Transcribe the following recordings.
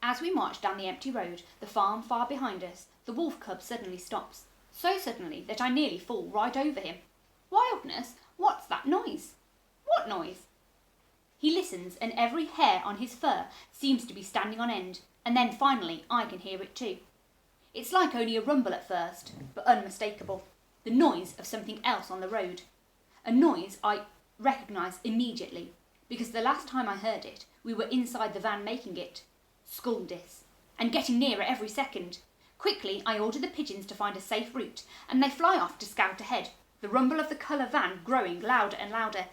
As we march down the empty road, the farm far behind us, the wolf cub suddenly stops. So suddenly that I nearly fall right over him. Wildness, what's that noise? What noise? He listens, and every hair on his fur seems to be standing on end, and then finally I can hear it too. It's like only a rumble at first, but unmistakable. The noise of something else on the road. A noise I recognise immediately, because the last time I heard it, we were inside the van making it. School dis, and getting nearer every second. Quickly, I order the pigeons to find a safe route, and they fly off to scout ahead, the rumble of the colour van growing louder and louder.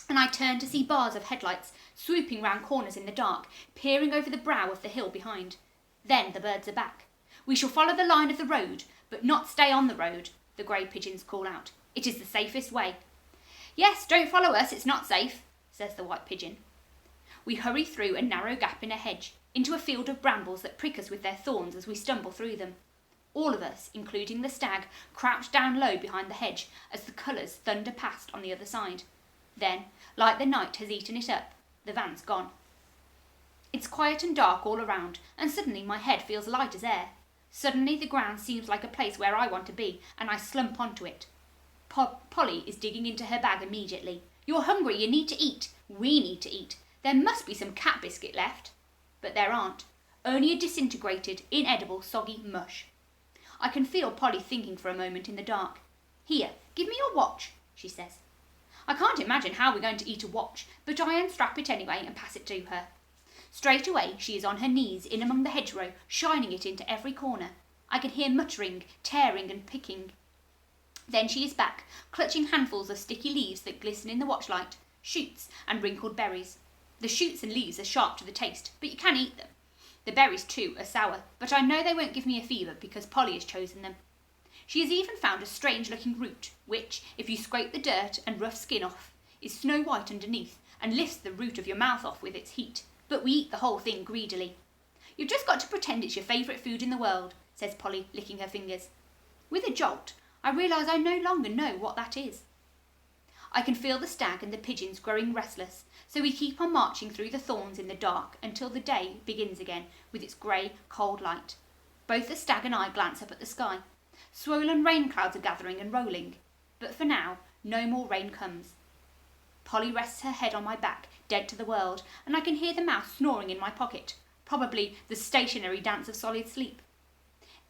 And I turn to see bars of headlights swooping round corners in the dark, peering over the brow of the hill behind. Then the birds are back. We shall follow the line of the road, but not stay on the road, the grey pigeons call out. It is the safest way. Yes, don't follow us, it's not safe, says the white pigeon. We hurry through a narrow gap in a hedge, into a field of brambles that prick us with their thorns as we stumble through them. All of us, including the stag, crouch down low behind the hedge as the colours thunder past on the other side. Then, like the night has eaten it up, the van's gone. It's quiet and dark all around, and suddenly my head feels light as air. Suddenly the ground seems like a place where I want to be, and I slump onto it. Polly is digging into her bag immediately. You're hungry, you need to eat. We need to eat. There must be some cat biscuit left. But there aren't. Only a disintegrated, inedible, soggy mush. I can feel Polly thinking for a moment in the dark. Here, give me your watch, she says. I can't imagine how we're going to eat a watch, but I unstrap it anyway and pass it to her. Straight away she is on her knees in among the hedgerow, shining it into every corner. I can hear muttering, tearing and picking. Then she is back, clutching handfuls of sticky leaves that glisten in the watchlight, shoots and wrinkled berries. The shoots and leaves are sharp to the taste, but you can eat them. The berries, too, are sour, but I know they won't give me a fever because Polly has chosen them. She has even found a strange-looking root, which, if you scrape the dirt and rough skin off, is snow-white underneath and lifts the root of your mouth off with its heat. But we eat the whole thing greedily. You've just got to pretend it's your favourite food in the world, says Polly, licking her fingers. With a jolt, I realise I no longer know what that is. I can feel the stag and the pigeons growing restless, so we keep on marching through the thorns in the dark until the day begins again with its grey, cold light. Both the stag and I glance up at the sky. Swollen rain clouds are gathering and rolling, but for now, no more rain comes. Polly rests her head on my back, dead to the world, and I can hear the mouse snoring in my pocket, probably the stationary dance of solid sleep.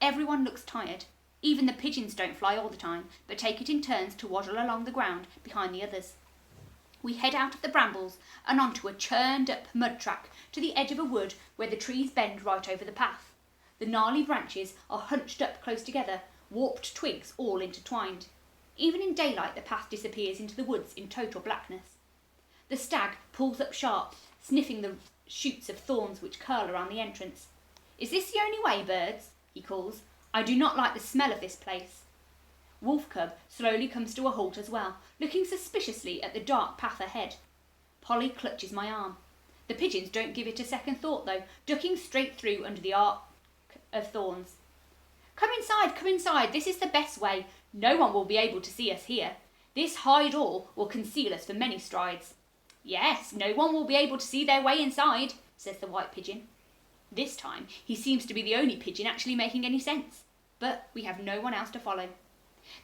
Everyone looks tired. Even the pigeons don't fly all the time, but take it in turns to waddle along the ground behind the others. We head out of the brambles and onto a churned-up mud track to the edge of a wood where the trees bend right over the path. The gnarly branches are hunched up close together, warped twigs all intertwined. Even in daylight the path disappears into the woods in total blackness. The stag pulls up sharp, sniffing the shoots of thorns which curl around the entrance. "Is this the only way, birds?" he calls. "I do not like the smell of this place." Wolf Cub slowly comes to a halt as well, looking suspiciously at the dark path ahead. Polly clutches my arm. The pigeons don't give it a second thought, though, ducking straight through under the arc of thorns. Come inside, this is the best way. No one will be able to see us here. This high door will conceal us for many strides." "Yes, no one will be able to see their way inside," says the white pigeon. This time he seems to be the only pigeon actually making any sense, but we have no one else to follow.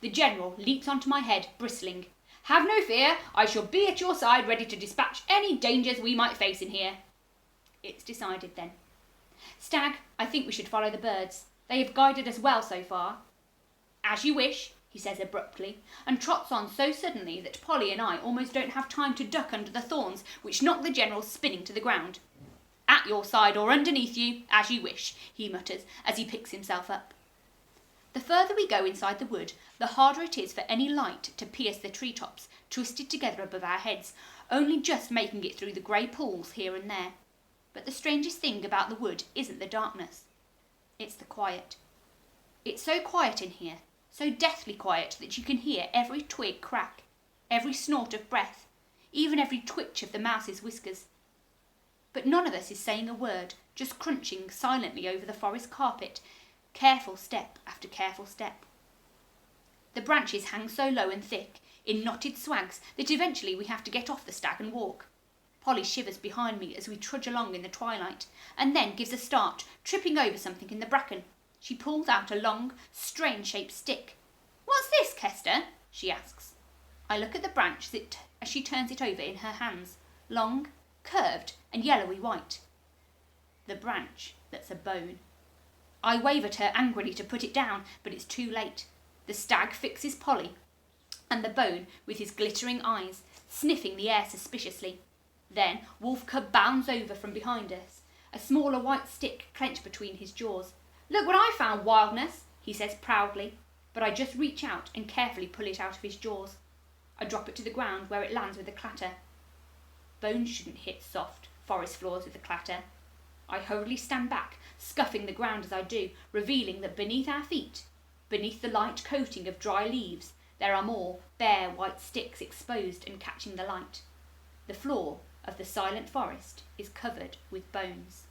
The general leaps onto my head, bristling. "Have no fear, I shall be at your side ready to dispatch any dangers we might face in here." It's decided then. "Stag, I think we should follow the birds. They have guided us well so far." "As you wish," he says abruptly, and trots on so suddenly that Polly and I almost don't have time to duck under the thorns which knock the general spinning to the ground. "At your side or underneath you, as you wish," he mutters as he picks himself up. The further we go inside the wood, the harder it is for any light to pierce the treetops, twisted together above our heads, only just making it through the grey pools here and there. But the strangest thing about the wood isn't the darkness. It's the quiet. It's so quiet in here, so deathly quiet that you can hear every twig crack, every snort of breath, even every twitch of the mouse's whiskers. But none of us is saying a word, just crunching silently over the forest carpet, careful step after careful step. The branches hang so low and thick, in knotted swags, that eventually we have to get off the stag and walk. Polly shivers behind me as we trudge along in the twilight, and then gives a start, tripping over something in the bracken. She pulls out a long, strange-shaped stick. "What's this, Kester?" she asks. I look at the branch as she turns it over in her hands, long, curved, and yellowy white. The branch that's a bone. I wave at her angrily to put it down, but it's too late. The stag fixes Polly, and the bone with his glittering eyes, sniffing the air suspiciously. Then Wolf Cub bounds over from behind us, a smaller white stick clenched between his jaws. "Look what I found, Wildness," he says proudly, but I just reach out and carefully pull it out of his jaws. I drop it to the ground where it lands with a clatter. Bones shouldn't hit soft forest floors with a clatter. I hurriedly stand back, scuffing the ground as I do, revealing that beneath our feet, beneath the light coating of dry leaves, there are more bare white sticks exposed and catching the light. The floor of the silent forest is covered with bones.